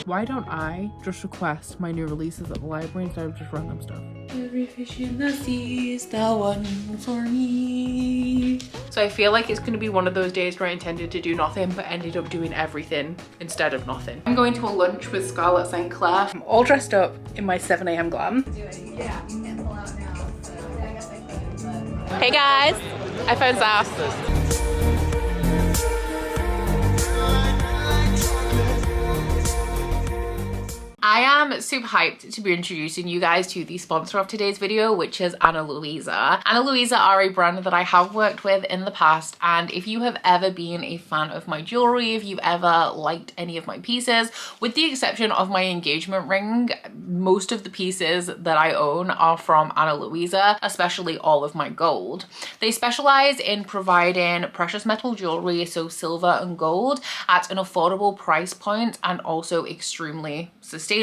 Why don't I just request my new releases at the library instead of just random stuff? Every fish in the sea is the one for me. So I feel like it's going to be one of those days where I intended to do nothing but ended up doing everything instead of nothing. I'm going to a lunch with Scarlett St. Clair. I'm all dressed up in my 7 AM glam. Yeah, you can pull out now. So, yeah, I guess I could, but... Hey guys, I found Sass. I am super hyped to be introducing you guys to the sponsor of today's video, which is Ana Luisa. Ana Luisa are a brand that I have worked with in the past, and if you have ever been a fan of my jewelry, if you've ever liked any of my pieces, with the exception of my engagement ring, most of the pieces that I own are from Ana Luisa, especially all of my gold. They specialize in providing precious metal jewelry, so silver and gold, at an affordable price point and also extremely sustainably.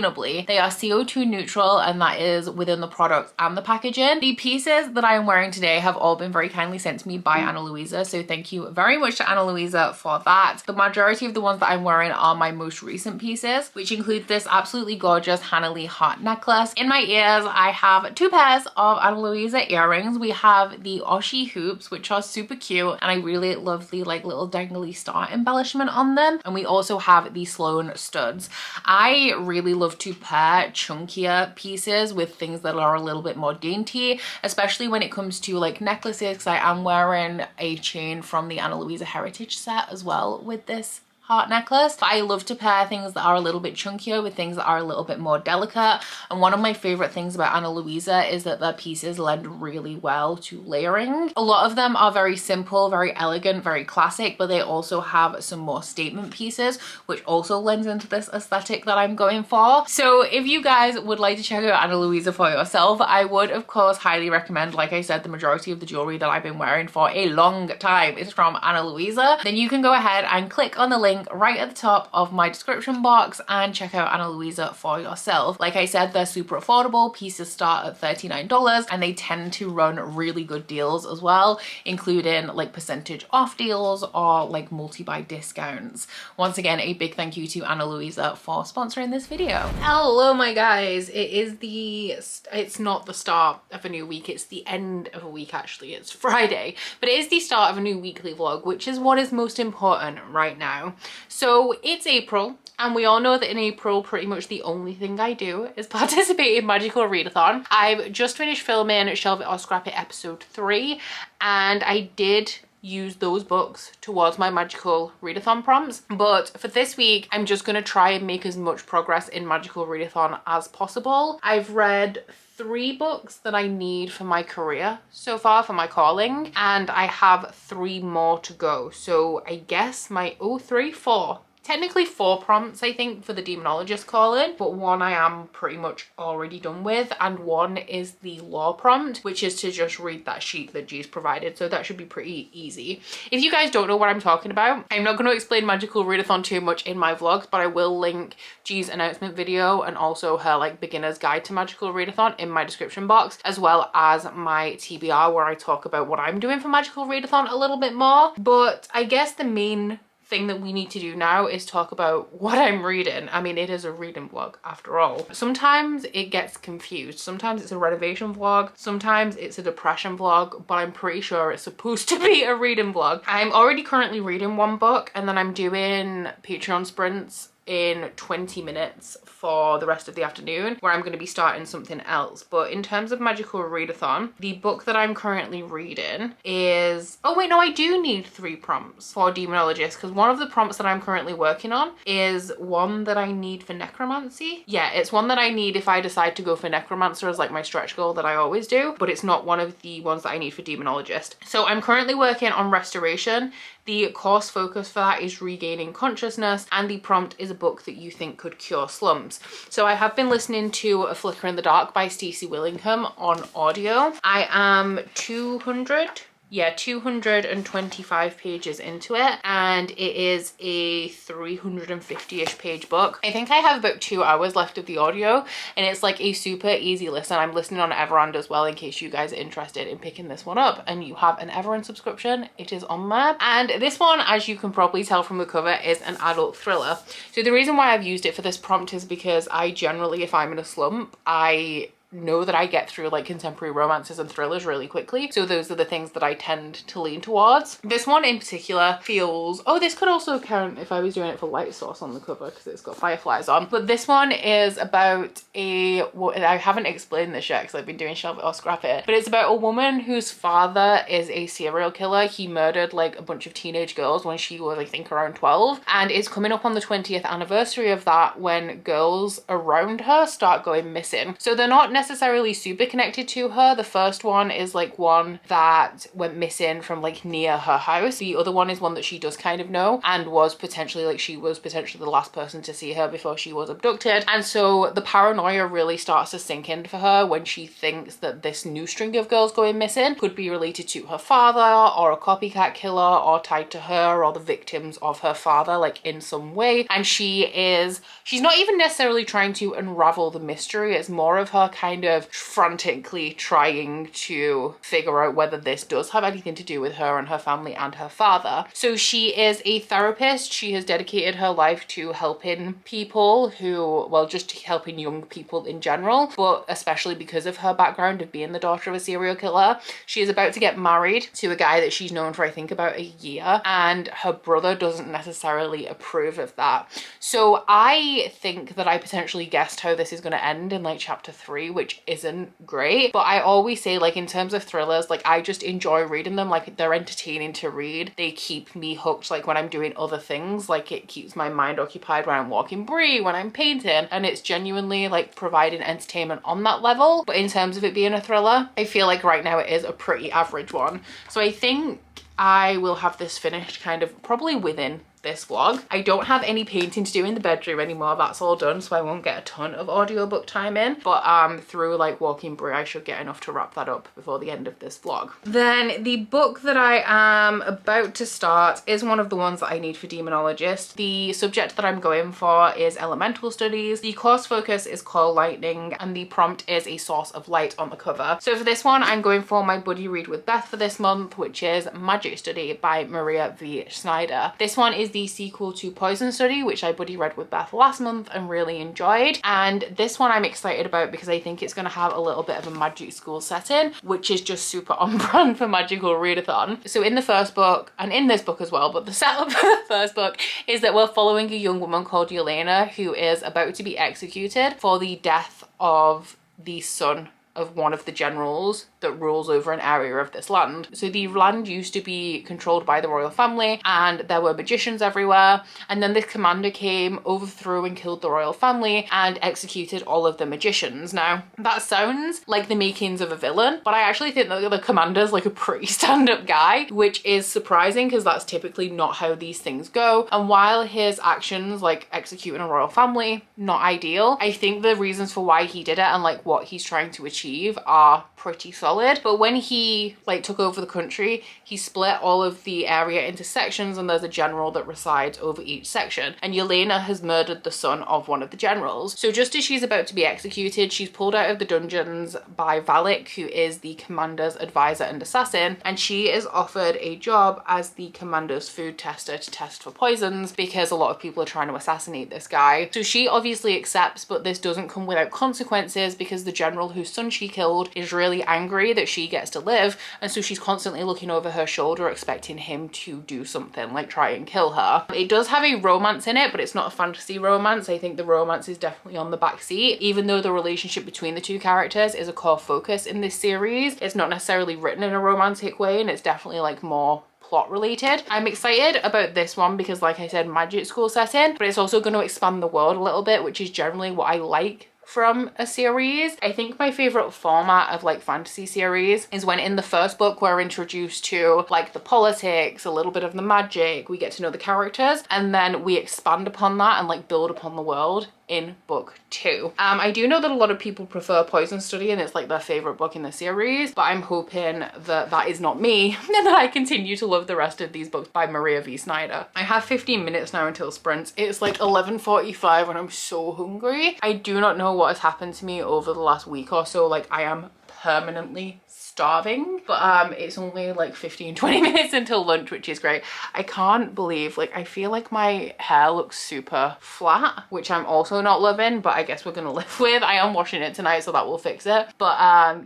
They are CO2 neutral, and that is within the product and the packaging. The pieces that I am wearing today have all been very kindly sent to me by Ana Luisa, so thank you very much to Ana Luisa for that. The majority of the ones that I'm wearing are my most recent pieces, which include this absolutely gorgeous Hannah Lee heart necklace. In my ears, I have 2 pairs of Ana Luisa earrings. We have the Oshi hoops, which are super cute, and I really love the like little dangly star embellishment on them. And we also have the Sloan studs. I really love to pair chunkier pieces with things that are a little bit more dainty, especially when it comes to like necklaces, because I am wearing a chain from the Ana Luisa heritage set as well with this heart necklace. But I love to pair things that are a little bit chunkier with things that are a little bit more delicate. And one of my favorite things about Ana Luisa is that their pieces lend really well to layering. A lot of them are very simple, very elegant, very classic, but they also have some more statement pieces, which also lends into this aesthetic that I'm going for. So if you guys would like to check out Ana Luisa for yourself, I would of course highly recommend, like I said, the majority of the jewelry that I've been wearing for a long time is from Ana Luisa. Then you can go ahead and click on the link right at the top of my description box and check out Ana Luisa for yourself. Like I said, they're super affordable. Pieces start at $39 and they tend to run really good deals as well, including like percentage off deals or like multi-buy discounts. Once again, a big thank you to Ana Luisa for sponsoring this video. Hello my guys, it's not the start of a new week, it's the end of a week actually. It's Friday, but it is the start of a new weekly vlog, which is what is most important right now. So it's April, and we all know that in April pretty much the only thing I do is participate in Magical Readathon. I've just finished filming Shelve It or Scrap It episode 3, and I did use those books towards my Magical Readathon prompts, but for this week I'm just going to try and make as much progress in Magical Readathon as possible. I've read 3 books that I need for my career so far, for my calling, and I have 3 more to go. So I guess my 4 technically 4 prompts I think for the demonologist calling, but 1 I am pretty much already done with, and 1 is the law prompt, which is to just read that sheet that G's provided, so that should be pretty easy. If you guys don't know what I'm talking about, I'm not going to explain Magical Readathon too much in my vlogs, but I will link G's announcement video and also her like beginner's guide to Magical Readathon in my description box, as well as my TBR where I talk about what I'm doing for Magical Readathon a little bit more. But I guess the main thing that we need to do now is talk about what I'm reading. I mean, it is a reading vlog after all. Sometimes it gets confused. Sometimes it's a renovation vlog, sometimes it's a depression vlog, but I'm pretty sure it's supposed to be a reading vlog. I'm already currently reading 1 book, and then I'm doing Patreon sprints in 20 minutes for the rest of the afternoon where I'm going to be starting something else. But in terms of Magical Readathon, the book that I'm currently reading is, oh wait, no, I do need 3 prompts for demonologist, because one of the prompts that I'm currently working on is one that I need for necromancy. Yeah, it's one that I need if I decide to go for necromancer as like my stretch goal that I always do, but it's not one of the ones that I need for demonologist. So I'm currently working on restoration. The course focus for that is regaining consciousness, and the prompt is a book that you think could cure slumps. So I have been listening to A Flicker in the Dark by Stacey Willingham on audio. I am 200 yeah, 225 pages into it, and it is a 350-ish page book. I think I have about 2 hours left of the audio, and it's like a super easy listen. I'm listening on Everand as well, in case you guys are interested in picking this one up and you have an Everand subscription. It is on there. And this one, as you can probably tell from the cover, is an adult thriller. So the reason why I've used it for this prompt is because I generally, if I'm in a slump, I know that I get through like contemporary romances and thrillers really quickly. So those are the things that I tend to lean towards. This one in particular feels, oh, this could also count if I was doing it for light source on the cover because it's got fireflies on. But this one is about I haven't explained this yet because I've been doing shelf it or scrap it, but it's about a woman whose father is a serial killer. He murdered like a bunch of teenage girls when she was, I think, around 12, and it's coming up on the 20th anniversary of that when girls around her start going missing. So they're not necessarily super connected to her. The first one is like one that went missing from like near her house. The other one is one that she does kind of know and was potentially like, she was potentially the last person to see her before she was abducted. And so the paranoia really starts to sink in for her when she thinks that this new string of girls going missing could be related to her father or a copycat killer or tied to her or the victims of her father, like in some way. And she's not even necessarily trying to unravel the mystery. It's more of her kind of frantically trying to figure out whether this does have anything to do with her and her family and her father. So she is a therapist. She has dedicated her life to helping people who, well, just helping young people in general, but especially because of her background of being the daughter of a serial killer. She is about to get married to a guy that she's known for, I think, about a year, and her brother doesn't necessarily approve of that. So I think that I potentially guessed how this is going to end in like chapter 3, which isn't great. But I always say, like, in terms of thrillers, like, I just enjoy reading them. Like, they're entertaining to read. They keep me hooked, like when I'm doing other things. Like, it keeps my mind occupied when I'm walking brie, when I'm painting, and it's genuinely like providing entertainment on that level. But in terms of it being a thriller, I feel like right now it is a pretty average one. So I think I will have this finished kind of probably within this vlog. I don't have any painting to do in the bedroom anymore. That's all done, so I won't get a ton of audiobook time in, but through like walking brie I should get enough to wrap that up before the end of this vlog. Then the book that I am about to start is one of the ones that I need for demonologist. The subject that I'm going for is elemental studies. The course focus is called lightning, and the prompt is a source of light on the cover. So for this one I'm going for my buddy read with Beth for this month, which is Magic Study by Maria V. Schneider. This one is the sequel to Poison Study, which I buddy read with Beth last month and really enjoyed. And this one I'm excited about because I think it's going to have a little bit of a magic school setting, which is just super on brand for magical readathon. So in the first book, and in this book as well, but the setup for the first book is that we're following a young woman called Yelena who is about to be executed for the death of the son of one of the generals that rules over an area of this land. So the land used to be controlled by the royal family and there were magicians everywhere, and then this commander came, overthrew and killed the royal family and executed all of the magicians. Now that sounds like the makings of a villain, but I actually think that the commander's like a pretty stand-up guy, which is surprising because that's typically not how these things go. And while his actions, like executing a royal family, not ideal, I think the reasons for why he did it and like what he's trying to achieve are pretty solid. But when he like took over the country, he split all of the area into sections, and there's a general that resides over each section, and Yelena has murdered the son of one of the generals. So just as she's about to be executed, she's pulled out of the dungeons by Valak, who is the commander's advisor and assassin, and she is offered a job as the commander's food tester to test for poisons because a lot of people are trying to assassinate this guy. So she obviously accepts, but this doesn't come without consequences because the general whose son she killed is really angry that she gets to live, and so she's constantly looking over her shoulder expecting him to do something like try and kill her. It does have a romance in it, but it's not a fantasy romance. I think the romance is definitely on the back seat, even though the relationship between the two characters is a core focus in this series. It's not necessarily written in a romantic way, and it's definitely like more plot related. I'm excited about this one because, like I said, magic school setting, but it's also going to expand the world a little bit, which is generally what I like from a series. I think my favorite format of like fantasy series is when in the first book we're introduced to like the politics, a little bit of the magic, we get to know the characters, and then we expand upon that and like build upon the world in book 2. I do know that a lot of people prefer Poison Study and it's like their favorite book in the series, but I'm hoping that that is not me and that I continue to love the rest of these books by Maria V. Snyder. I have 15 minutes now until sprints. It's like 11:45 and I'm so hungry. I do not know what has happened to me over the last week or so. Like, I am permanently starving, but it's only like 15-20 minutes until lunch, which is great. I can't believe, like, I feel like my hair looks super flat, which I'm also not loving, but I guess we're gonna live with. I am washing it tonight, so that will fix it. But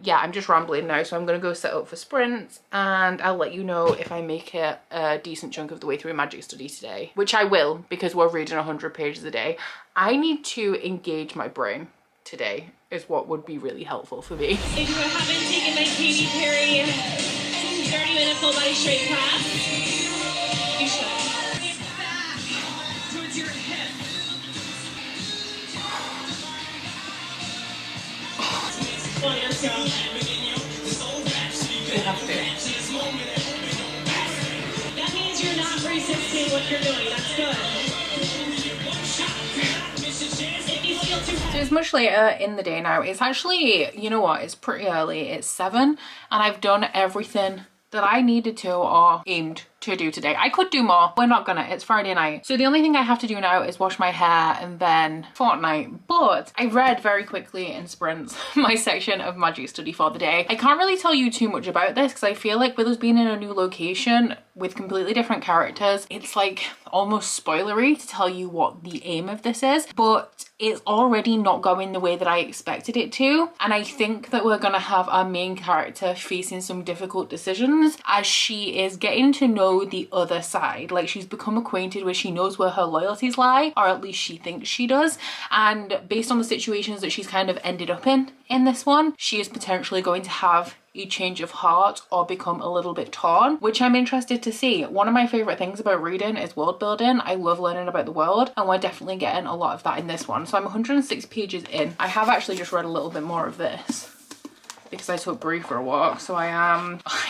yeah, I'm just rambling now, so I'm gonna go set up for sprints and I'll let you know if I make it a decent chunk of the way through Magic Study today, which I will, because we're reading 100 pages a day. I need to engage my brain today is what would be really helpful for me. If you haven't taken my Katy Perry 30-minute full body straight class, you should. It's back towards your hip. Come on, let's go. You have to. That means you're not resisting what you're doing. That's good. So it's much later in the day now. It's actually, you know what, it's pretty early. It's 7 and I've done everything that I needed to or aimed to do today. I could do more. We're not gonna. It's Friday night. So the only thing I have to do now is wash my hair and then Fortnite. But I read very quickly in sprints my section of Magic Study for the day. I can't really tell you too much about this because I feel like with us being in a new location with completely different characters, it's like almost spoilery to tell you what the aim of this is, but it's already not going the way that I expected it to. And I think that we're gonna have our main character facing some difficult decisions as she is getting to know the other side. Like, she's become acquainted with, she knows where her loyalties lie, or at least she thinks she does. And based on the situations that she's kind of ended up in this one, she is potentially going to have a change of heart or become a little bit torn, which I'm interested to see. One of my favorite things about reading is world building. I love learning about the world and we're definitely getting a lot of that in this one. So I'm 106 pages in. I have actually just read a little bit more of this because I took Brie for a walk, so I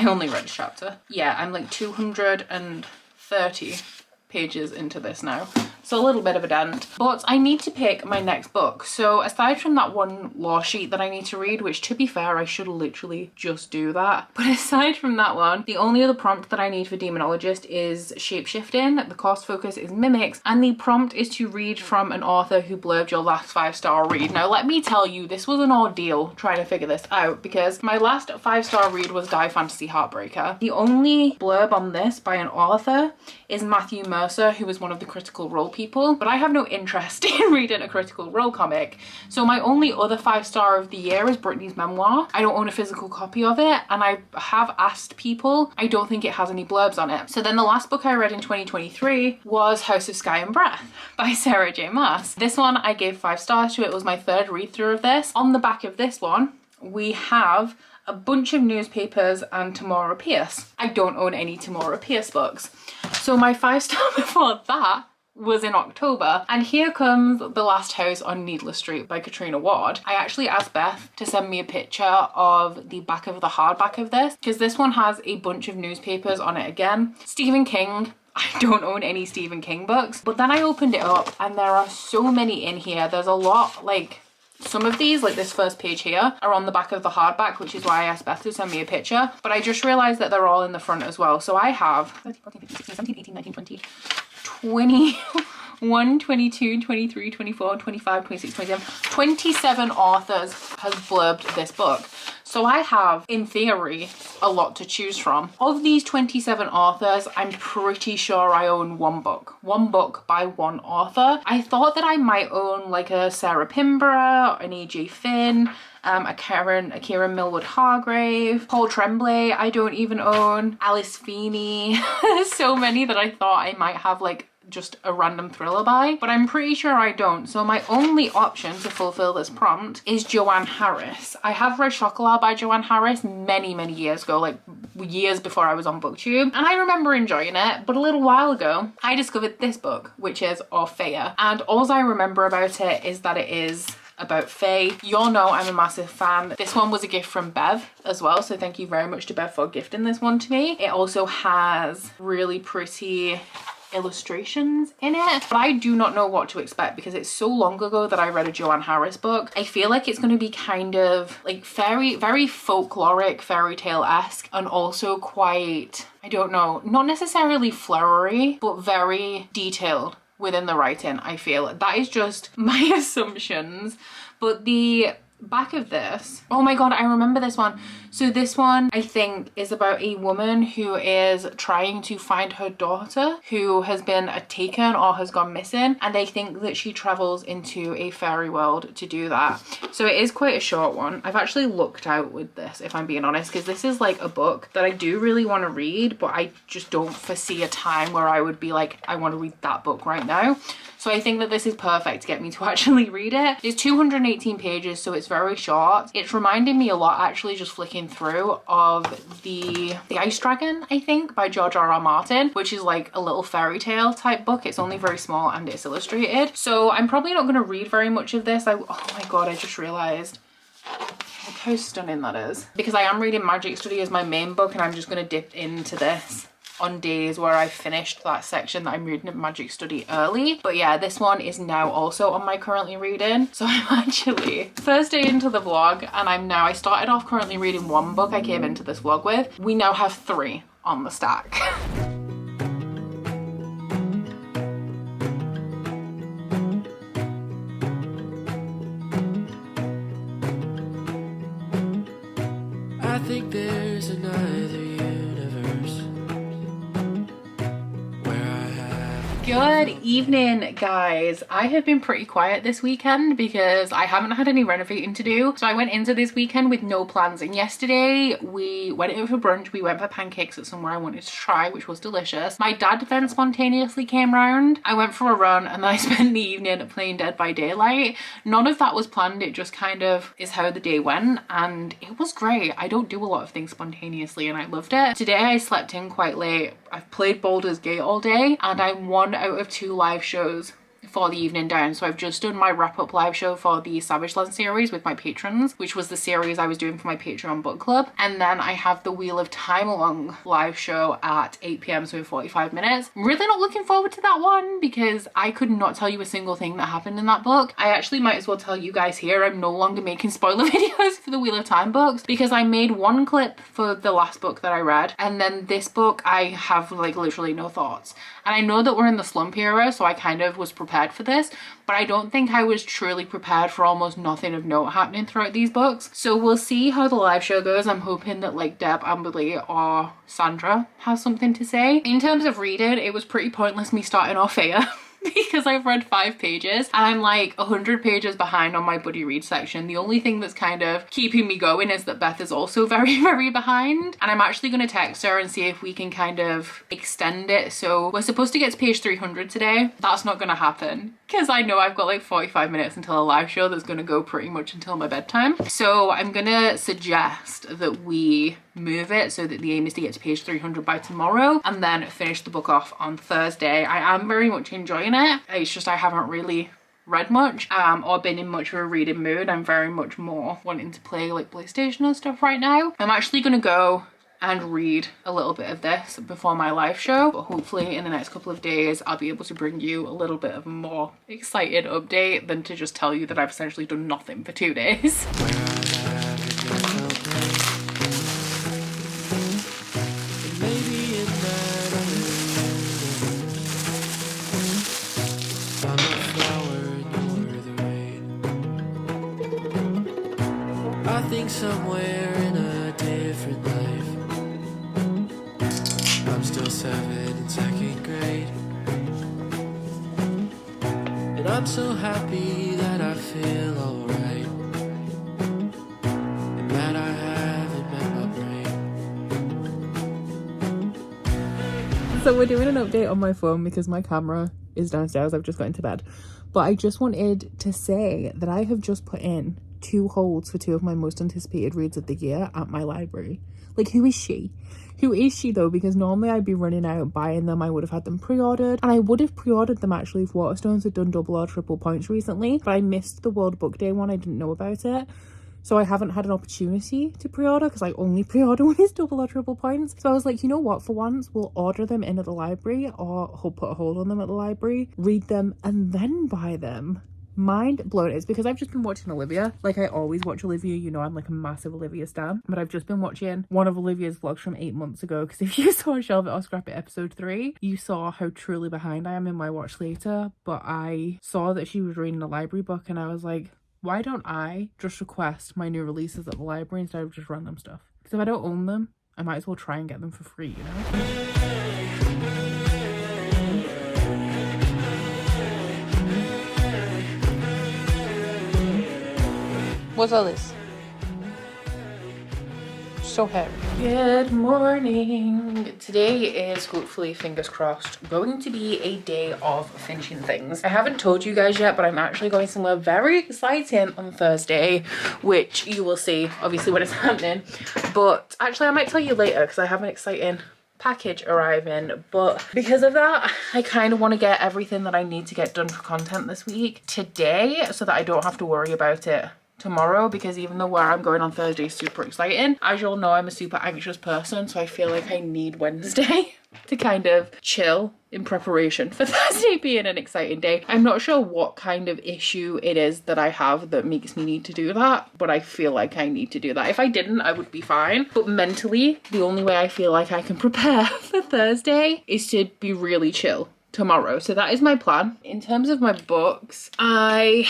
only read a chapter. Yeah, I'm like 230 pages into this now. So a little bit of a dent, but I need to pick my next book. So aside from that one law sheet that I need to read, which to be fair, I should literally just do that. But aside from that one, the only other prompt that I need for Demonologist is shapeshifting. The course focus is mimics, and the prompt is to read from an author who blurbed your last 5-star read. Now, let me tell you, this was an ordeal trying to figure this out because my last 5-star read was Die Fantasy Heartbreaker. The only blurb on this by an author is Matthew Mercer, who was one of the Critical Role people, but I have no interest in reading a Critical Role comic. So my only other 5-star of the year is Brittany's memoir. I don't own a physical copy of it, and I have asked people. I don't think it has any blurbs on it. So then the last book I read in 2023 was House of Sky and Breath by Sarah J. Maas. This one I gave 5 stars to. It was my 3rd read through of this. On the back of this one, we have a bunch of newspapers and Tamora Pierce. I don't own any Tamora Pierce books. So my 5-star before that was in October, and here comes The Last House on Needless Street by Katrina Ward. I actually asked Beth to send me a picture of the back of the hardback of this because this one has a bunch of newspapers on it again. Stephen King. I don't own any Stephen King books, but then I opened it up and there are so many in here. There's a lot, like some of these, like this first page here, are on the back of the hardback, which is why I asked Beth to send me a picture, but I just realized that they're all in the front as well. So I have 13, 14, 15, 16, 17, 18, 19, 20, 21, 22, 23, 24, 25, 26, 27, 27 authors has blurbed this book. So I have, in theory, a lot to choose from. Of these 27 authors, I'm pretty sure I own one book. One book by one author. I thought that I might own like a Sarah Pinborough, an AJ Finn, a Kieran Millwood Hargrave, Paul Tremblay I don't even own, Alice Feeney. There's so many that I thought I might have like just a random thriller by, but I'm pretty sure I don't. So my only option to fulfill this prompt is Joanne Harris. I have read Chocolat by Joanne Harris many years ago, like years before I was on BookTube, and I remember enjoying it, but a little while ago I discovered this book, which is Orphea, and all I remember about it is that it is about Faye. You all know I'm a massive fan. This one was a gift from Bev as well, so thank you very much to Bev for gifting this one to me. It also has really pretty illustrations in it, but I do not know what to expect because it's so long ago that I read a Joanne Harris book. I feel like it's going to be kind of like very folkloric, fairy tale-esque, and also quite, I don't know, not necessarily flowery, but very detailed within the writing. I feel that is just my assumptions. But the back of this, oh my god, I remember this one. So this one I think is about a woman who is trying to find her daughter who has been taken or has gone missing, and they think that she travels into a fairy world to do that. So it is quite a short one. I've actually looked out with this, if I'm being honest, because this is like a book that I do really want to read, but I just don't foresee a time where I would be like, I want to read that book right now. So I think that this is perfect to get me to actually read it. It's 218 pages, so it's very short. It's reminding me a lot, actually, just flicking through, of the Ice Dragon, I think, by George R.R. Martin, which is like a little fairy tale type book. It's only very small and it's illustrated. So I'm probably not going to read very much of this. Oh my god, I just realised. Look how stunning that is. Because I am reading Magic Study as my main book, and I'm just going to dip into this on days where I finished that section that I'm reading at Magic Study early. But yeah, this one is now also on my currently reading. So I'm actually first day into the vlog, and I started off currently reading one book I came into this vlog with. We now have 3 on the stack. I think there's another universe. Good evening, guys. I have been pretty quiet this weekend because I haven't had any renovating to do. So I went into this weekend with no plans, and yesterday we went out for brunch. We went for pancakes at somewhere I wanted to try, which was delicious. My dad then spontaneously came round. I went for a run, and then I spent the evening playing Dead by Daylight. None of that was planned. It just kind of is how the day went, and it was great. I don't do a lot of things spontaneously, and I loved it. Today I slept in quite late. I've played Baldur's Gate all day, and I'm 1 out of 2 live shows for the evening down. So I've just done my wrap-up live show for the Savage Land series with my patrons, which was the series I was doing for my Patreon book club. And then I have the Wheel of Time along live show at 8 p.m, so in 45 minutes. I'm really not looking forward to that one because I could not tell you a single thing that happened in that book. I actually might as well tell you guys here, I'm no longer making spoiler videos for the Wheel of Time books because I made one clip for the last book that I read, and then this book I have like literally no thoughts. And I know that we're in the slump era, so I kind of was prepared for this, but I don't think I was truly prepared for almost nothing of note happening throughout these books. So we'll see how the live show goes. I'm hoping that like Deb, Amberly or Sandra has something to say. In terms of reading, it was pretty pointless me starting off here. Because I've read 5 pages and I'm like 100 pages behind on my buddy read section. The only thing that's kind of keeping me going is that Beth is also very behind, and I'm actually going to text her and see if we can kind of extend it. So we're supposed to get to page 300 today. That's not going to happen because I know I've got like 45 minutes until a live show that's going to go pretty much until my bedtime. So I'm going to suggest that we move it so that the aim is to get to page 300 by tomorrow and then finish the book off on Thursday. I am very much enjoying it. It's just I haven't really read much or been in much of a reading mood. I'm very much more wanting to play like PlayStation and stuff right now. I'm actually going to go and read a little bit of this before my live show, but hopefully in the next couple of days I'll be able to bring you a little bit of a more excited update than to just tell you that I've essentially done nothing for 2 days. Somewhere in a different life, I'm still 7 in 2nd grade, and I'm so happy that I feel alright, and that I haven't met my brain. So we're doing an update on my phone because my camera is downstairs. I've just got into bed, but I just wanted to say that I have just put in 2 holds for 2 of my most anticipated reads of the year at my library. Like, who is she? Who is she though? Because normally I'd be running out buying them. I would have had them pre-ordered, and I would have pre-ordered them actually if Waterstones had done double or triple points recently, but I missed the World Book Day one. I didn't know about it. So I haven't had an opportunity to pre-order because I only pre-order when it's double or triple points. So I was like, you know what, for once we'll order them in at the library or put a hold on them at the library, read them and then buy them. Mind blown. It's because I've just been watching Olivia. Like, I always watch Olivia, you know, I'm like a massive Olivia stan, but I've just been watching one of Olivia's vlogs from 8 months ago, because if you saw Shelve It or Scrap It episode 3, you saw how truly behind I am in my watch later. But I saw that she was reading a library book and I was like, why don't I just request my new releases at the library instead of just random stuff? Because if I don't own them, I might as well try and get them for free, you know? What's all this? So heavy. Good morning. Today is, hopefully, fingers crossed, going to be a day of finishing things. I haven't told you guys yet, but I'm actually going somewhere very exciting on Thursday, which you will see, obviously, when it's happening. But actually, I might tell you later because I have an exciting package arriving. But because of that, I kind of want to get everything that I need to get done for content this week today so that I don't have to worry about it tomorrow, because even though where I'm going on Thursday is super exciting, as you'll know, I'm a super anxious person, so I feel like I need Wednesday to kind of chill in preparation for Thursday being an exciting day. I'm not sure what kind of issue it is that I have that makes me need to do that, but I feel like I need to do that. If I didn't, I would be fine. But mentally, the only way I feel like I can prepare for Thursday is to be really chill tomorrow. So that is my plan. In terms of my books, I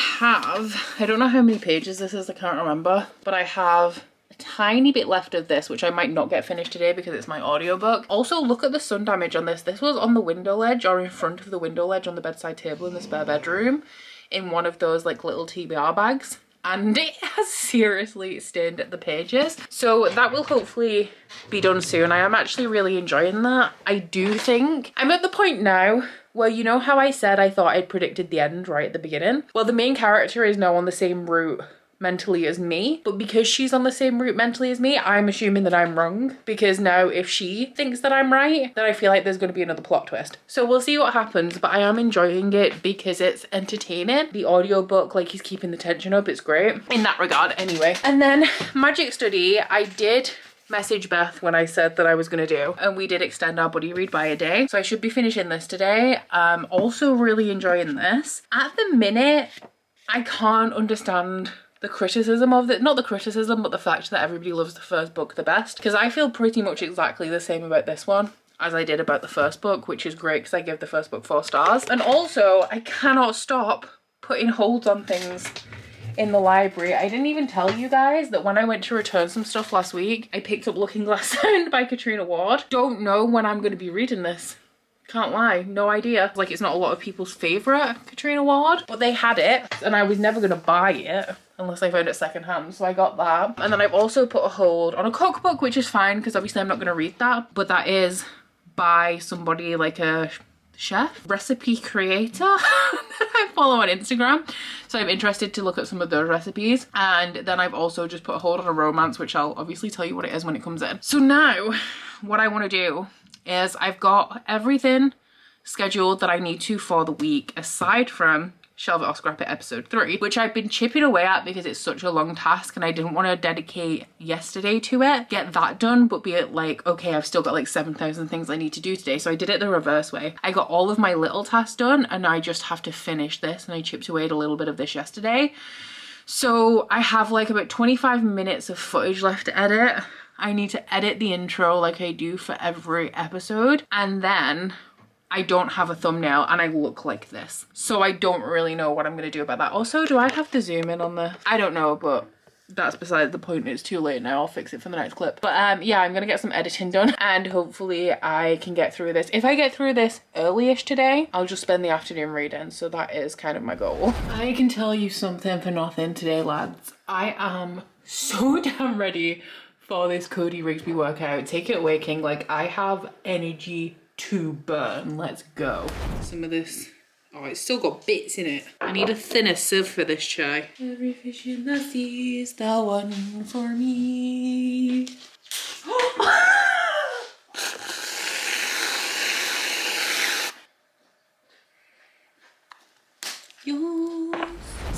don't know how many pages this is, I can't remember, but I have a tiny bit left of this, which I might not get finished today because it's my audiobook. Also, look at the sun damage on this. This was on the window ledge, or in front of the window ledge on the bedside table in the spare bedroom, in one of those like little TBR bags. And it has seriously stained the pages. So that will hopefully be done soon. I am actually really enjoying that. I do think I'm at the point now where, you know how I said I thought I'd predicted the end right at the beginning? Well, the main character is now on the same route mentally as me, but because she's on the same route mentally as me, I'm assuming that I'm wrong, because now if she thinks that I'm right, then I feel like there's going to be another plot twist. So we'll see what happens, but I am enjoying it because it's entertaining. The audiobook, like, he's keeping the tension up. It's great in that regard anyway. And then Magic Study, I did message Beth when I said that I was going to do, and we did extend our buddy read by a day, so I should be finishing this today. Also really enjoying this. At the minute, I can't understand the criticism of it, not the criticism, but the fact that everybody loves the first book the best, because I feel pretty much exactly the same about this one as I did about the first book, which is great because I give the first book 4 stars. And also, I cannot stop putting holds on things in the library. I didn't even tell you guys that when I went to return some stuff last week, I picked up Looking Glass Sound by Katrina Ward. Don't know when I'm going to be reading this. Can't lie, no idea. Like, it's not a lot of people's favourite Katrina Ward, but they had it and I was never going to buy it unless I found it secondhand, so I got that. And then I've also put a hold on a cookbook, which is fine because obviously I'm not going to read that, but that is by somebody like a chef, recipe creator that I follow on Instagram, so I'm interested to look at some of those recipes. And then I've also just put a hold on a romance, which I'll obviously tell you what it is when it comes in. So now what I want to do is I've got everything scheduled that I need to for the week, aside from Shelve It or Scrap It episode 3, which I've been chipping away at because it's such a long task and I didn't want to dedicate yesterday to it, get that done, but be like, okay, I've still got like 7,000 things I need to do today. So I did it the reverse way. I got all of my little tasks done and I just have to finish this, and I chipped away at a little bit of this yesterday. So I have like about 25 minutes of footage left to edit. I need to edit the intro like I do for every episode, and then I don't have a thumbnail and I look like this. So I don't really know what I'm going to do about that. Also, do I have to zoom in on the... I don't know, but that's beside the point. It's too late now. I'll fix it for the next clip. But yeah, I'm going to get some editing done and hopefully I can get through this. If I get through this early-ish today, I'll just spend the afternoon reading. So that is kind of my goal. I can tell you something for nothing today, lads. I am so damn ready for this Cody Rigsby workout. Take it away, King. Like, I have energy to burn. Let's go. Some of this. Oh, it's still got bits in it. I need a thinner sieve for this chai. Every fish in the sea is the one for me.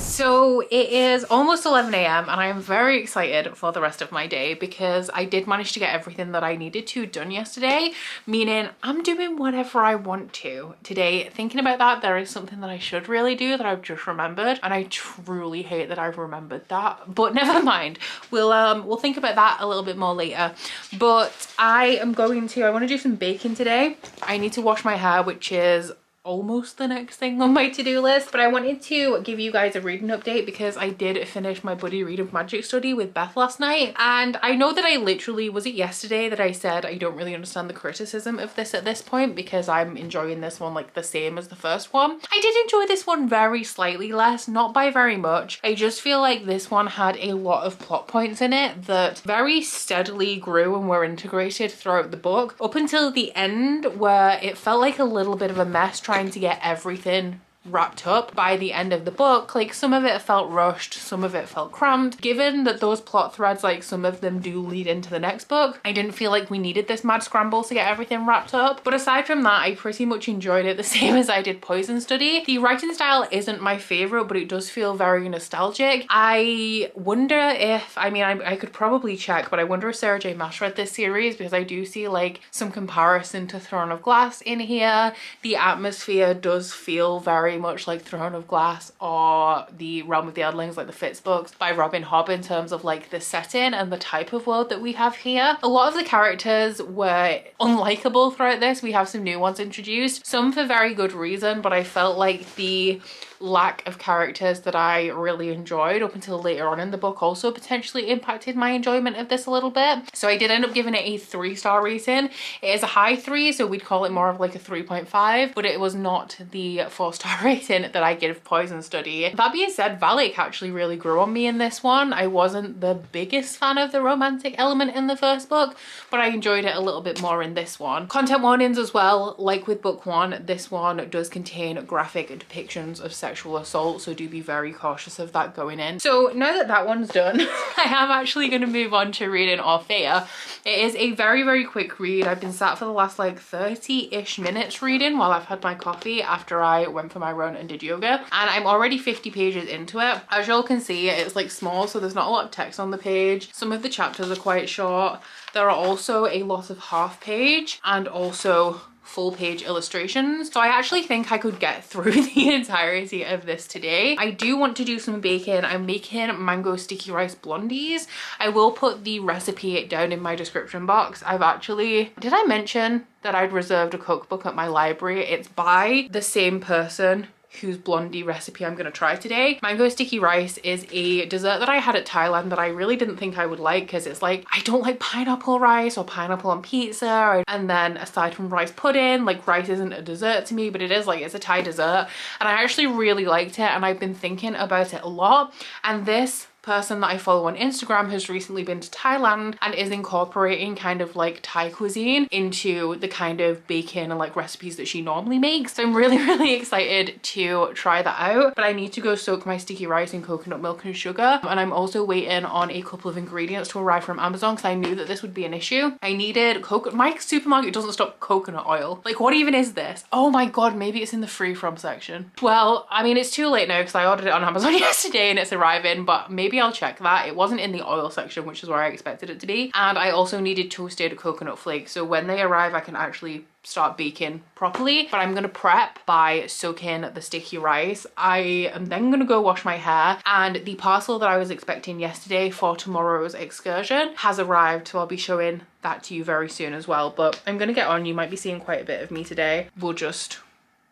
So it is almost 11 a.m. and I am very excited for the rest of my day because I did manage to get everything that I needed to done yesterday, meaning I'm doing whatever I want to today. Thinking about that, there is something that I should really do that I've just remembered, and I truly hate that I've remembered that, but never mind. We'll think about that a little bit more later. But I want to do some baking today. I need to wash my hair, which is almost the next thing on my to-do list, but I wanted to give you guys a reading update because I did finish my Buddy Read of Magic study with Beth last night, and I know that I literally, was it yesterday that I said I don't really understand the criticism of this at this point because I'm enjoying this one like the same as the first one. I did enjoy this one very slightly less, not by very much. I just feel like this one had a lot of plot points in it that very steadily grew and were integrated throughout the book up until the end, where it felt like a little bit of a mess trying to get everything wrapped up by the end of the book. Like, some of it felt rushed, some of it felt cramped. Given that those plot threads, like some of them do lead into the next book, I didn't feel like we needed this mad scramble to get everything wrapped up. But aside from that, I pretty much enjoyed it the same as I did Poison Study. The writing style isn't my favorite, but it does feel very nostalgic. I wonder if, I could probably check, but I wonder if Sarah J Maas read this series, because I do see like some comparison to Throne of Glass in here. The atmosphere does feel very much like Throne of Glass or the Realm of the Eldlings, like the Fitz books by Robin Hobb, in terms of like the setting and the type of world that we have here. A lot of the characters were unlikable throughout this. We have some new ones introduced, some for very good reason, but I felt like the lack of characters that I really enjoyed up until later on in the book also potentially impacted my enjoyment of this a little bit. So I did end up giving it a 3-star rating. It is a high 3, so we'd call it more of like a 3.5, but it was not the 4-star rating that I give Poison Study. That being said, Valak actually really grew on me in this one. I wasn't the biggest fan of the romantic element in the first book, but I enjoyed it a little bit more in this one. Content warnings as well, like with book 1, this one does contain graphic depictions of sexual assault, so do be very cautious of that going in. So now that that one's done, I am actually going to move on to reading Orphea. It is a very, very quick read. I've been sat for the last like 30-ish minutes reading while I've had my coffee after I went for my run and did yoga, and I'm already 50 pages into it. As y'all can see, it's like small, so there's not a lot of text on the page. Some of the chapters are quite short. There are also a lot of half page and also full page illustrations, so I actually think I could get through the entirety of this today. I do want to do some baking. I'm making mango sticky rice blondies. I will put the recipe down in my description box. Did I mention that I'd reserved a cookbook at my library? It's by the same person whose blondie recipe I'm going to try today. Mango sticky rice is a dessert that I had at Thailand that I really didn't think I would like, because it's like, I don't like pineapple rice or pineapple on pizza, and then aside from rice pudding, like rice isn't a dessert to me, but it is like, it's a Thai dessert, and I actually really liked it, and I've been thinking about it a lot. And this person that I follow on Instagram has recently been to Thailand and is incorporating kind of like Thai cuisine into the kind of baking and like recipes that she normally makes. So I'm really, really excited to try that out. But I need to go soak my sticky rice in coconut milk and sugar. And I'm also waiting on a couple of ingredients to arrive from Amazon, because I knew that this would be an issue. I needed my supermarket doesn't stock coconut oil. Like, what even is this? Oh my God, maybe it's in the free from section. Well, I mean, it's too late now because I ordered it on Amazon yesterday and it's arriving, but maybe I'll check that. It wasn't in the oil section, which is where I expected it to be. And I also needed toasted coconut flakes, so when they arrive I can actually start baking properly. But I'm gonna prep by soaking the sticky rice. I am then gonna go wash my hair, and the parcel that I was expecting yesterday for tomorrow's excursion has arrived, so I'll be showing that to you very soon as well. But I'm gonna get on. You might be seeing quite a bit of me today. We'll just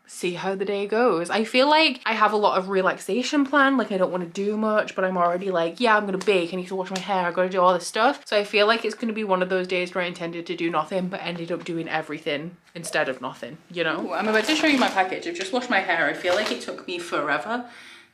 see how the day goes. I feel like I have a lot of relaxation planned, like I don't want to do much, but I'm already like, yeah, I'm gonna bake, I need to wash my hair, I gotta do all this stuff. So I feel like it's gonna be one of those days where I intended to do nothing but ended up doing everything instead of nothing, you know? I'm about to show you my package. I've just washed my hair. I feel like it took me forever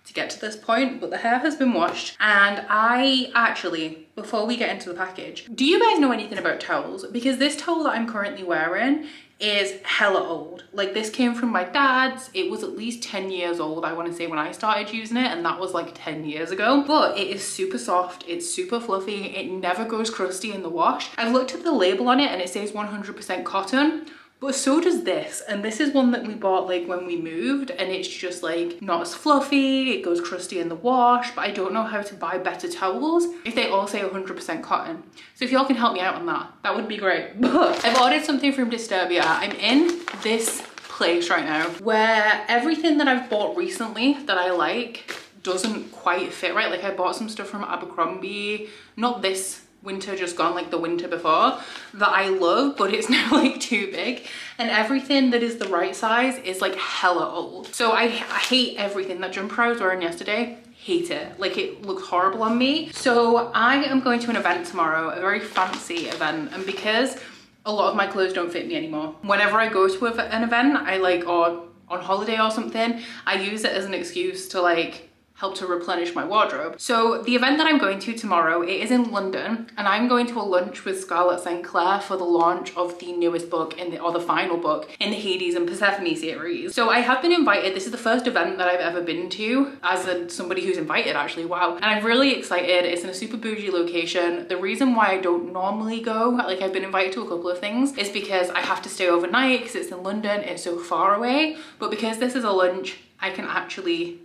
to get to this point, but the hair has been washed. And I actually, before we get into the package, do you guys know anything about towels? Because this towel that I'm currently wearing is hella old. Like, this came from my dad's. It was at least 10 years old, I want to say, when I started using it, and that was like 10 years ago. But it is super soft, it's super fluffy, it never goes crusty in the wash. I've looked at the label on it and it says 100% cotton, but so does this. And this is one that we bought like when we moved, and it's just like not as fluffy, it goes crusty in the wash, but I don't know how to buy better towels if they all say 100% cotton. So if y'all can help me out on that, that would be great. But I've ordered something from Disturbia. I'm in this place right now where everything that I've bought recently that I like doesn't quite fit right. Like I bought some stuff from Abercrombie, not this winter just gone, like the winter before, that I love, but it's now like too big, and everything that is the right size is like hella old. So I hate everything. That jumper I was wearing yesterday, hate it. Like it looks horrible on me. So I am going to an event tomorrow, a very fancy event, and because a lot of my clothes don't fit me anymore, whenever I go to an event, I like, or on holiday or something, I use it as an excuse to like help to replenish my wardrobe. So the event that I'm going to tomorrow, it is in London, and I'm going to a lunch with Scarlett St. Clair for the launch of the newest book or the final book in the Hades and Persephone series. So I have been invited. This is the first event that I've ever been to as somebody who's invited, actually. Wow. And I'm really excited. It's in a super bougie location. The reason why I don't normally go, like I've been invited to a couple of things, is because I have to stay overnight because it's in London, it's so far away. But because this is a lunch, I can actually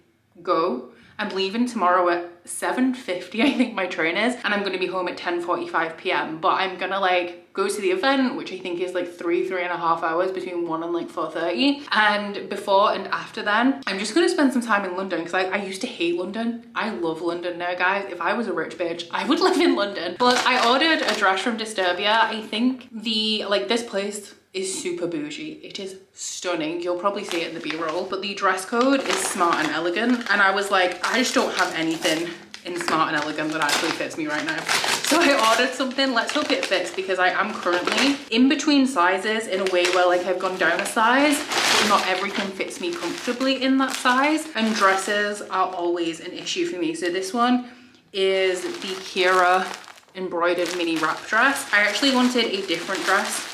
go. I'm leaving tomorrow at 7:50, I think my train is, and I'm going to be home at 10:45 p.m. But I'm gonna like go to the event, which I think is like three and a half hours, between 1 and like 4:30. And before and after then, I'm just gonna spend some time in London, because I used to hate London. I love London now, guys. If I was a rich bitch, I would live in London. But I ordered a dress from Disturbia. I think this place is super bougie. It is stunning. You'll probably see it in the B-roll, but the dress code is smart and elegant. And I was like, I just don't have anything in smart and elegant that actually fits me right now. So I ordered something. Let's hope it fits, because I am currently in between sizes in a way where like I've gone down a size, but not everything fits me comfortably in that size. And dresses are always an issue for me. So this one is the Kira embroidered mini wrap dress. I actually wanted a different dress,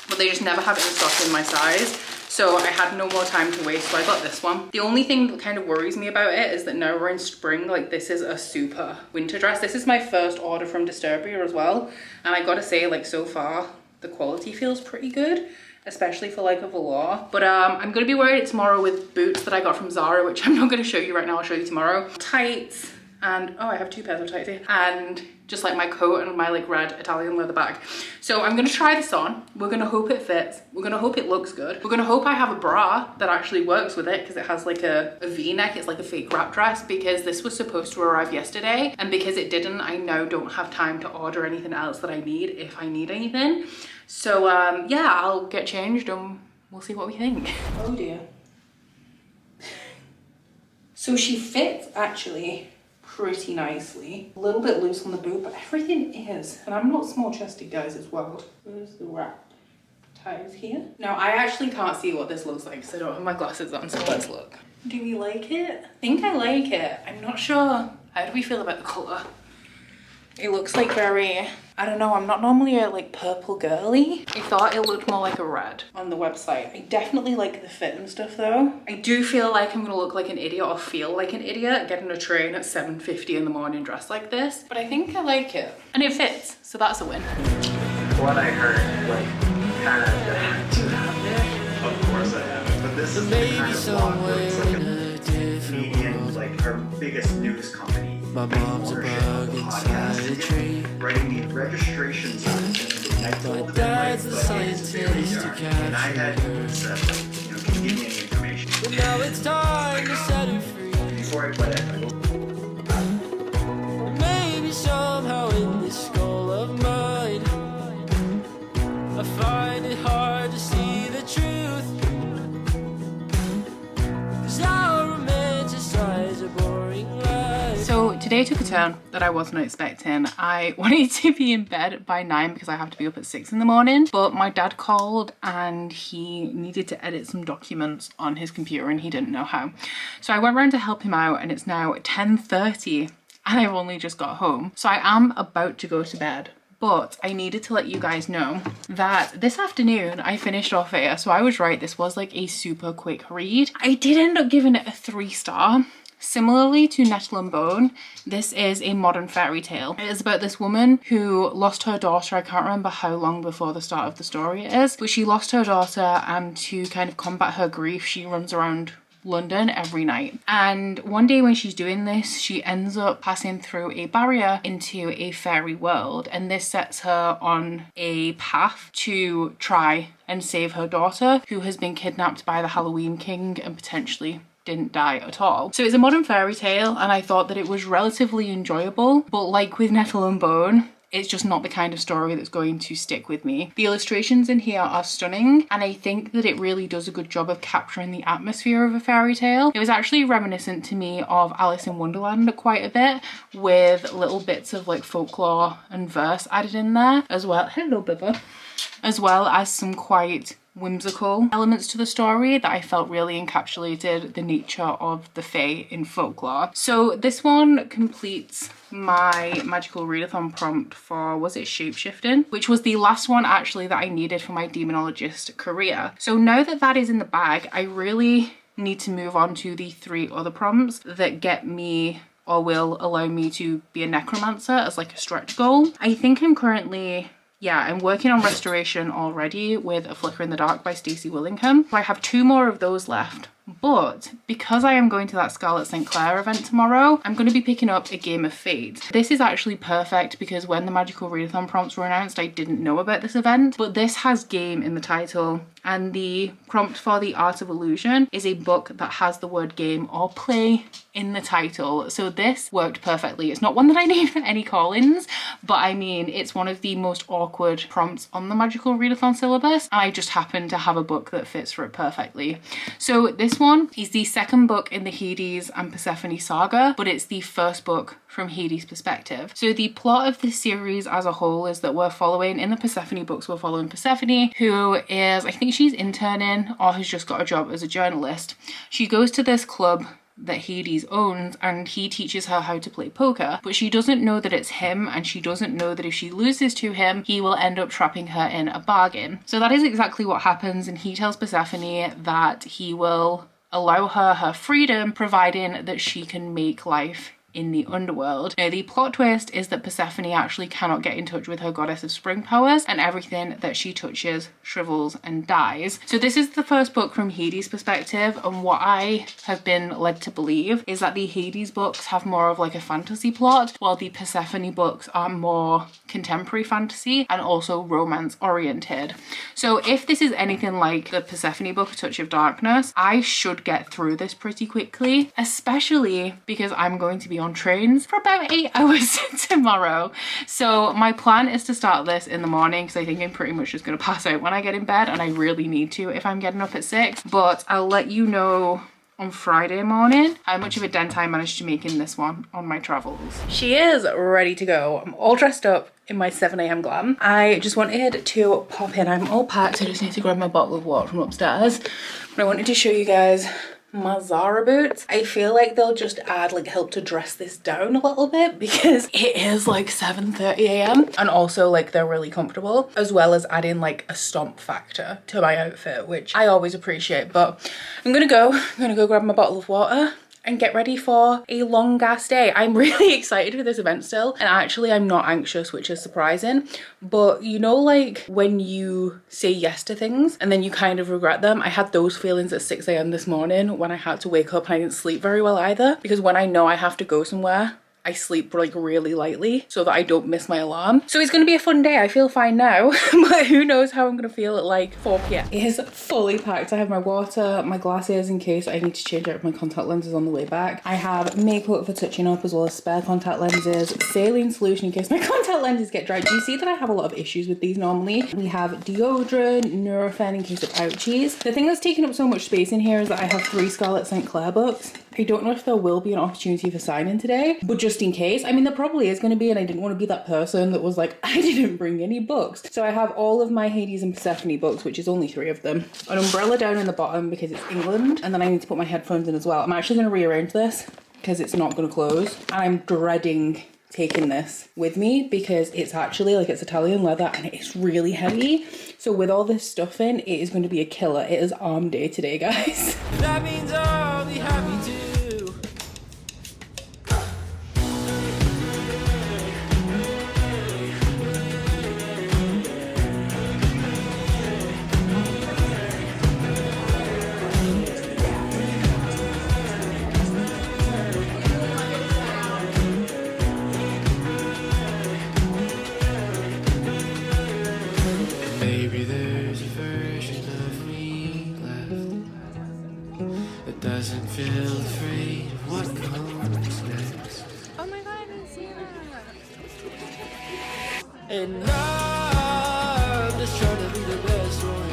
but they just never have it in stock in my size. So I had no more time to waste, so I got this one. The only thing that kind of worries me about it is that now we're in spring, like this is a super winter dress. This is my first order from Disturbia as well. And I gotta say, like so far, the quality feels pretty good, especially for like a velour. But I'm gonna be wearing it tomorrow with boots that I got from Zara, which I'm not gonna show you right now, I'll show you tomorrow. Tights, and oh, I have 2 pairs of tights here. And just like my coat and my like red Italian leather bag. So I'm gonna try this on. We're gonna hope it fits. We're gonna hope it looks good. We're gonna hope I have a bra that actually works with it, because it has like a V-neck. It's like a fake wrap dress, because this was supposed to arrive yesterday. And because it didn't, I now don't have time to order anything else that I need if I need anything. So yeah, I'll get changed and we'll see what we think. Oh dear. So she fits actually pretty nicely. A little bit loose on the boot, but everything is. And I'm not small chested, guys, as well. There's the wrap ties here. Now I actually can't see what this looks like because I don't have my glasses on, so let's look. Do we like it? I think I like it. I'm not sure. How do we feel about the colour? It looks like very, I don't know, I'm not normally a like purple girly. I thought it looked more like a red on the website. I definitely like the fit and stuff though. I do feel like I'm gonna look like an idiot, or feel like an idiot getting a train at 7:50 in the morning dressed like this. But I think I like it. And it fits, so that's a win. What I heard, like, kind of had to happen. Of course I have. But this is the kind of blog where it's like a median, like our biggest news company. My mom's a bug inside a tree. Writing the registrations on it. My dad's a scientist to And I capture had her. said, like, you know, can you give me any information? But now it's time to set her free. Before I play it, I go, Or maybe somehow in this skull of mine, I find it hard to see the truth. 'Cause I'll romanticize a boring life. So today took a turn that I wasn't expecting. I wanted to be in bed by 9 because I have to be up at 6 in the morning, but my dad called and he needed to edit some documents on his computer and he didn't know how. So I went round to help him out, and it's now 10:30 and I've only just got home. So I am about to go to bed. But I needed to let you guys know that this afternoon I finished off it. So I was right, this was like a super quick read. I did end up giving it a 3-star. Similarly to Nettle and Bone, this is a modern fairy tale. It is about this woman who lost her daughter. I can't remember how long before the start of the story it is, but she lost her daughter, and to kind of combat her grief, she runs around London every night. And one day when she's doing this, she ends up passing through a barrier into a fairy world, and this sets her on a path to try and save her daughter, who has been kidnapped by the Halloween King and potentially didn't die at all. So it's a modern fairy tale, and I thought that it was relatively enjoyable, but like with Nettle and Bone, it's just not the kind of story that's going to stick with me. The illustrations in here are stunning, and I think that it really does a good job of capturing the atmosphere of a fairy tale. It was actually reminiscent to me of Alice in Wonderland quite a bit, with little bits of like folklore and verse added in there as well. Hello, Bibba. As well as some quite whimsical elements to the story that I felt really encapsulated the nature of the fae in folklore. So this one completes my magical readathon prompt for, was it shapeshifting? Which was the last one actually that I needed for my demonologist career. So now that that is in the bag, I really need to move on to the 3 other prompts that get me or will allow me to be a necromancer as like a stretch goal. I think I'm currently... yeah, I'm working on Restoration already with A Flicker in the Dark by Stacey Willingham. So I have 2 more of those left. But because I am going to that Scarlett St. Clair event tomorrow, I'm going to be picking up a Game of Fate. This is actually perfect because when the magical readathon prompts were announced, I didn't know about this event, but this has game in the title, and the prompt for the Art of Illusion is a book that has the word game or play in the title. So this worked perfectly. It's not one that I need for any call-ins, but I mean, it's one of the most awkward prompts on the magical readathon syllabus, and I just happen to have a book that fits for it perfectly. So this one is the 2nd book in the Hades and Persephone saga, but it's the 1st book from Hades' perspective. So the plot of this series as a whole is that we're following, in the Persephone books, we're following Persephone, who is, I think she's interning or has just got a job as a journalist. She goes to this club that Hades owns, and he teaches her how to play poker, but she doesn't know that it's him, and she doesn't know that if she loses to him, he will end up trapping her in a bargain. So that is exactly what happens, and he tells Persephone that he will allow her her freedom, providing that she can make life in the underworld. Now, the plot twist is that Persephone actually cannot get in touch with her goddess of spring powers, and everything that she touches shrivels and dies. So this is the 1st book from Hades' perspective, and what I have been led to believe is that the Hades books have more of like a fantasy plot, while the Persephone books are more contemporary fantasy and also romance oriented. So if this is anything like the Persephone book, A Touch of Darkness, I should get through this pretty quickly, especially because I'm going to be on trains for about 8 hours tomorrow. So my plan is to start this in the morning, because I think I'm pretty much just going to pass out when I get in bed, and I really need to if I'm getting up at 6. But I'll let you know on Friday morning how much of a dent I managed to make in this one on my travels. She is ready to go. I'm all dressed up in my 7 a.m. glam. I just wanted to pop in. I'm all packed. I just need to grab my bottle of water from upstairs. But I wanted to show you guys my Zara boots. I feel like they'll just add like help to dress this down a little bit, because it is like 7:30 a.m. and also like they're really comfortable, as well as adding like a stomp factor to my outfit, which I always appreciate. But I'm gonna go grab my bottle of water and get ready for a long gas day. I'm really excited for this event still, and actually I'm not anxious, which is surprising. But you know, like when you say yes to things and then you kind of regret them, I had those feelings at 6 a.m. this morning when I had to wake up and I didn't sleep very well either, because when I know I have to go somewhere, I sleep like really lightly so that I don't miss my alarm. So it's gonna be a fun day. I feel fine now, but who knows how I'm gonna feel at like 4 p.m. It is fully packed. I have my water, my glasses in case I need to change out my contact lenses on the way back. I have makeup for touching up, as well as spare contact lenses, saline solution in case my contact lenses get dry. Do you see that I have a lot of issues with these normally? We have deodorant, Nurofen in case of ouchies. The thing that's taking up so much space in here is that I have 3 Scarlett St. books. I don't know if there will be an opportunity for signing today, but just in case, I mean, there probably is going to be, and I didn't want to be that person that was like, I didn't bring any books. So I have all of my Hades and Persephone books, which is only 3 of them. An umbrella down in the bottom because it's England, and then I need to put my headphones in as well. I'm actually going to rearrange this because it's not going to close, and I'm dreading taking this with me because it's actually like, it's Italian leather and it's really heavy. So with all this stuff in, it is going to be a killer. It is arm day today, guys. That means I'll be happy to afraid of what comes next. Oh my god, I didn't see that. And I'm just trying to be the best one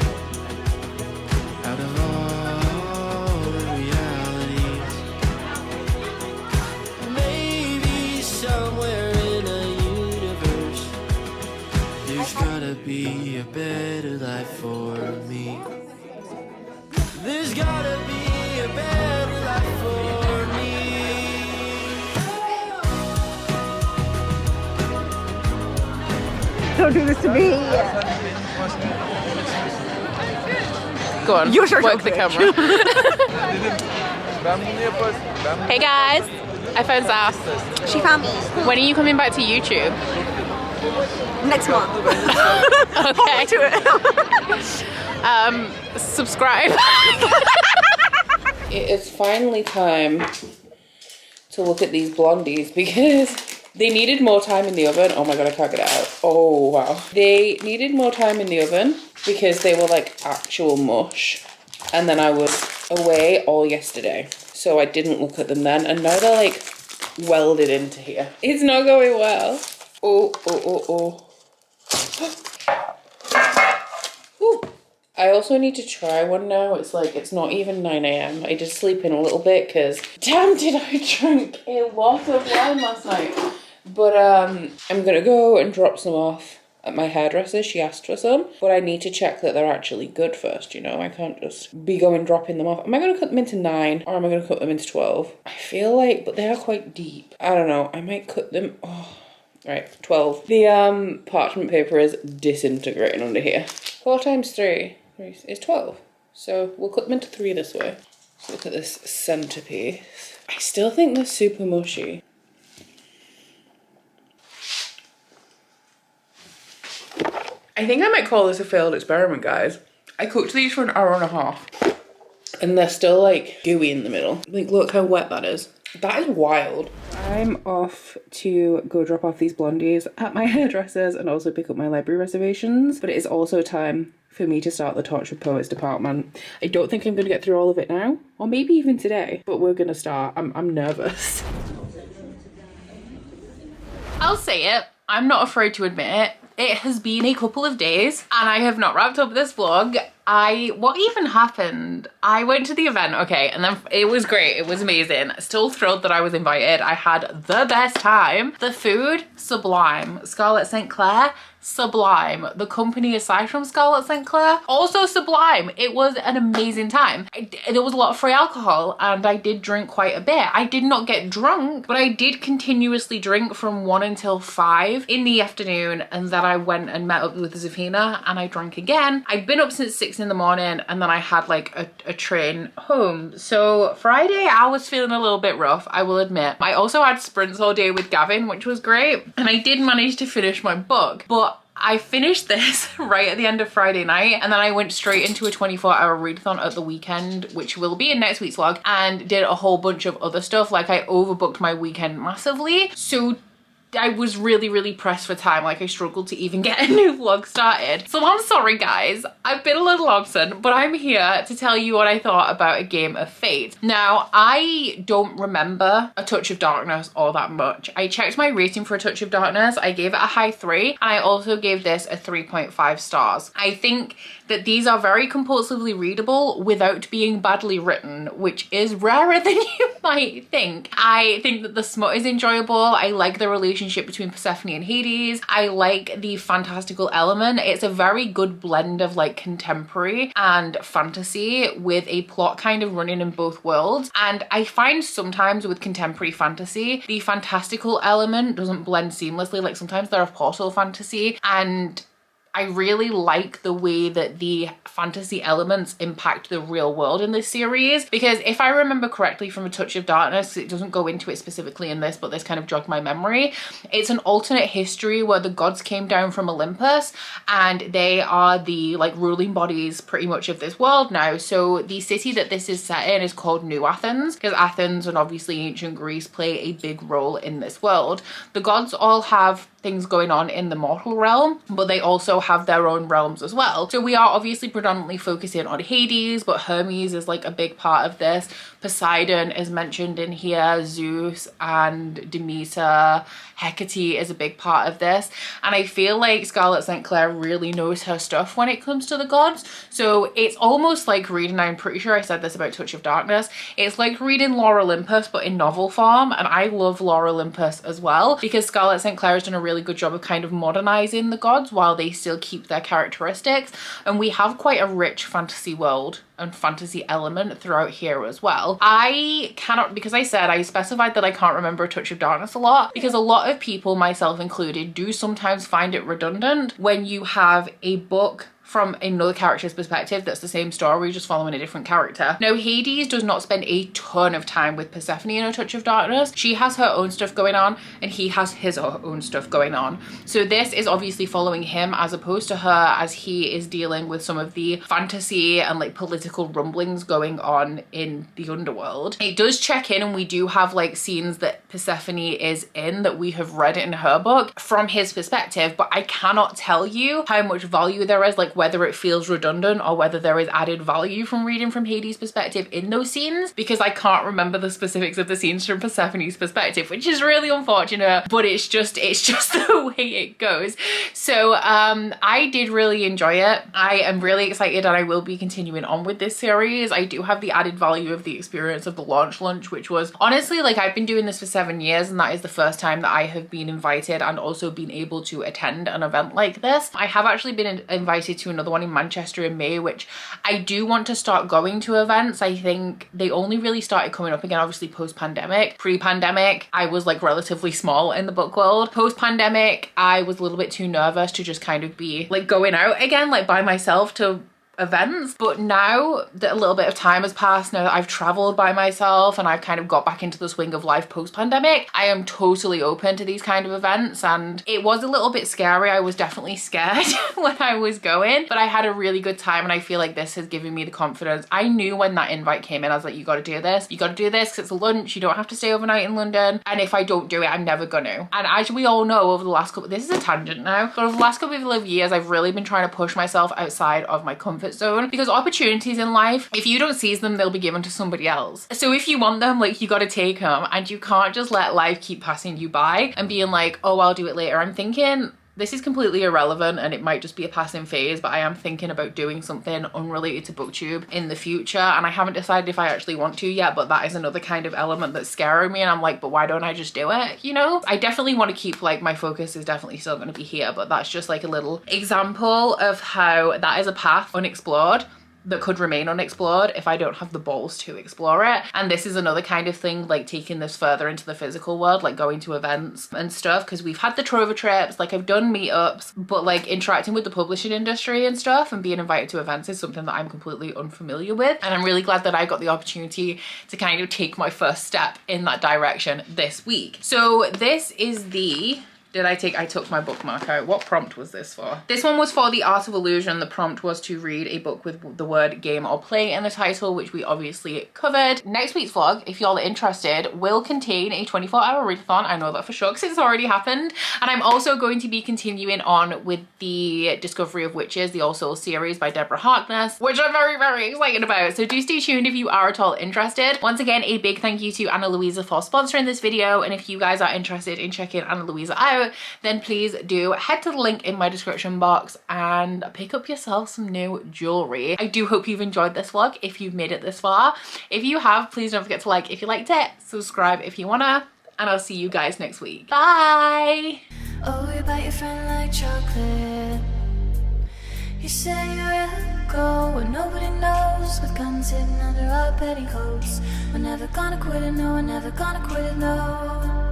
out of all the realities. Maybe somewhere in a universe there's gotta be a better life for me. There's gotta be a better life for me. Don't do this to me. Go on, You're work the camera. Hey guys, I found Zaf. She found me. When are you coming back to YouTube? Next month. Okay. To it. Subscribe. It is finally time to look at these blondies because they needed more time in the oven. Oh my god, I can't get it out. Oh wow. They needed more time in the oven because they were like actual mush. And then I was away all yesterday, so I didn't look at them then. And now they're like welded into here. It's not going well. Oh. Whew. I also need to try one now. It's like, it's not even 9 AM. I did sleep in a little bit because damn did I drink a lot of wine last night. But I'm gonna go and drop some off at my hairdresser. She asked for some, but I need to check that they're actually good first, you know? I can't just be going dropping them off. Am I gonna cut them into 9 or am I gonna cut them into 12? I feel like, but they are quite deep. I don't know, I might cut them, right, 12. The parchment paper is disintegrating under here. 4 times 3 is 12. So we'll cut them into 3 this way. So look at this centerpiece. I still think they're super mushy. I think I might call this a failed experiment, guys. I cooked these for an hour and a half and they're still like gooey in the middle. Like, look how wet that is. That is wild. I'm off to go drop off these blondies at my hairdressers and also pick up my library reservations. But it is also time for me to start the Tortured Poets department. I don't think I'm gonna get through all of it now, or maybe even today, but we're gonna start. I'm nervous. I'll say it, I'm not afraid to admit it. It has been a couple of days and I have not wrapped up this vlog. What even happened? I went to the event, okay, and then it was great, it was amazing. Still thrilled that I was invited. I had the best time. The food, sublime. Scarlett St. Clair, sublime. The company aside from Scarlett St. Clair, also sublime. It was an amazing time. There was a lot of free alcohol and I did drink quite a bit. I did not get drunk, but I did continuously drink from 1 until 5 in the afternoon, and then I went and met up with Zafina and I drank again. I'd been up since 6 in the morning and then I had like a train home. So Friday I was feeling a little bit rough, I will admit. I also had sprints all day with Gavin, which was great, and I did manage to finish my book, but I finished this right at the end of Friday night and then I went straight into a 24-hour readathon at the weekend, which will be in next week's vlog, and did a whole bunch of other stuff. Like, I overbooked my weekend massively, so I was really pressed for time. Like, I struggled to even get a new vlog started. So I'm sorry guys, I've been a little absent, but I'm here to tell you what I thought about A Game of Fate. Now, I don't remember A Touch of Darkness all that much. I checked my rating for A Touch of Darkness. I gave it a high 3 and I also gave this a 3.5 stars. I think that these are very compulsively readable without being badly written, which is rarer than you might think. I think that the smut is enjoyable. I like the relationship between Persephone and Hades. I like the fantastical element. It's a very good blend of like contemporary and fantasy with a plot kind of running in both worlds. And I find sometimes with contemporary fantasy, the fantastical element doesn't blend seamlessly. Like, sometimes they're a portal fantasy, and I really like the way that the fantasy elements impact the real world in this series, because if I remember correctly from A Touch of Darkness, it doesn't go into it specifically in this, but this kind of jogged my memory. It's an alternate history where the gods came down from Olympus and they are the like ruling bodies pretty much of this world now. So the city that this is set in is called New Athens, because Athens and obviously ancient Greece play a big role in this world. The gods all have things going on in the mortal realm, but they also have their own realms as well. So we are obviously predominantly focusing on Hades, but Hermes is like a big part of this. Poseidon is mentioned in here, Zeus and Demeter, Hecate is a big part of this, and I feel like Scarlett St. Clair really knows her stuff when it comes to the gods. So it's almost like reading, I'm pretty sure I said this about Touch of Darkness, it's like reading Lore Olympus but in novel form, and I love Lore Olympus as well because Scarlett St. Clair has done a really good job of kind of modernizing the gods while they still keep their characteristics, and we have quite a rich fantasy world and fantasy element throughout here as well. I cannot, because I said I specified that I can't remember Touch of Darkness a lot, because a lot of people, myself included, do sometimes find it redundant when you have a book from another character's perspective that's the same story, just following a different character. Now, Hades does not spend a ton of time with Persephone in A Touch of Darkness. She has her own stuff going on and he has his own stuff going on. So this is obviously following him as opposed to her, as he is dealing with some of the fantasy and like political rumblings going on in the underworld. It does check in, and we do have like scenes that Persephone is in that we have read in her book from his perspective, but I cannot tell you how much value there is, like whether it feels redundant or whether there is added value from reading from Hades' perspective in those scenes, because I can't remember the specifics of the scenes from Persephone's perspective, which is really unfortunate, but it's just the way it goes. So I did really enjoy it. I am really excited and I will be continuing on with this series. I do have the added value of the experience of the launch lunch, which was honestly, like, I've been doing this for 7 years and that is the first time that I have been invited and also been able to attend an event like this. I have actually been invited to another one in Manchester in May, which I do want to start going to events. I think they only really started coming up again obviously post-pandemic. Pre-pandemic I was like relatively small in the book world. Post-pandemic I was a little bit too nervous to just kind of be like going out again like by myself to events, but now that a little bit of time has passed, now that I've traveled by myself and I've kind of got back into the swing of life post-pandemic, I am totally open to these kind of events. And it was a little bit scary. I was definitely scared when I was going, but I had a really good time, and I feel like this has given me the confidence. I knew when that invite came in, I was like, you got to do this because it's a lunch, you don't have to stay overnight in London, and if I don't do it, I'm never gonna. And as we all know, over the last couple, this is a tangent now, but over the last couple of years I've really been trying to push myself outside of my comfort zone, because opportunities in life, if you don't seize them, they'll be given to somebody else. So if you want them, like, you got to take them, and you can't just let life keep passing you by and being like, oh, I'll do it later. I'm thinking this is completely irrelevant and it might just be a passing phase, but I am thinking about doing something unrelated to booktube in the future, and I haven't decided if I actually want to yet, but that is another kind of element that's scaring me, and I'm like, but why don't I just do it, you know? I definitely want to keep, like, my focus is definitely still going to be here, but that's just like a little example of how that is a path unexplored that could remain unexplored if I don't have the balls to explore it. And this is another kind of thing, like taking this further into the physical world, like going to events and stuff, because we've had the Trover trips, like I've done meetups, but like interacting with the publishing industry and stuff and being invited to events is something that I'm completely unfamiliar with, and I'm really glad that I got the opportunity to kind of take my first step in that direction this week. So this is the I took my bookmark out. What prompt was this for? This one was for The Art of Illusion. The prompt was to read a book with the word game or play in the title, which we obviously covered. Next week's vlog, if y'all are interested, will contain a 24-hour readathon. I know that for sure because it's already happened. And I'm also going to be continuing on with the Discovery of Witches, the All Souls series by Deborah Harkness, which I'm very, very excited about. So do stay tuned if you are at all interested. Once again, a big thank you to Anna Louisa for sponsoring this video. And if you guys are interested in checking Anna Louisa out, then please do head to the link in my description box and pick up yourself some new jewelry. I do hope you've enjoyed this vlog if you've made it this far. If you have, please don't forget to like if you liked it, subscribe if you wanna, and I'll see you guys next week. Bye! Oh, you bite your friend like chocolate. You say you'll go where nobody knows, with guns hidden under our petticoats. We're never gonna quit it, no, we're never gonna quit it, no.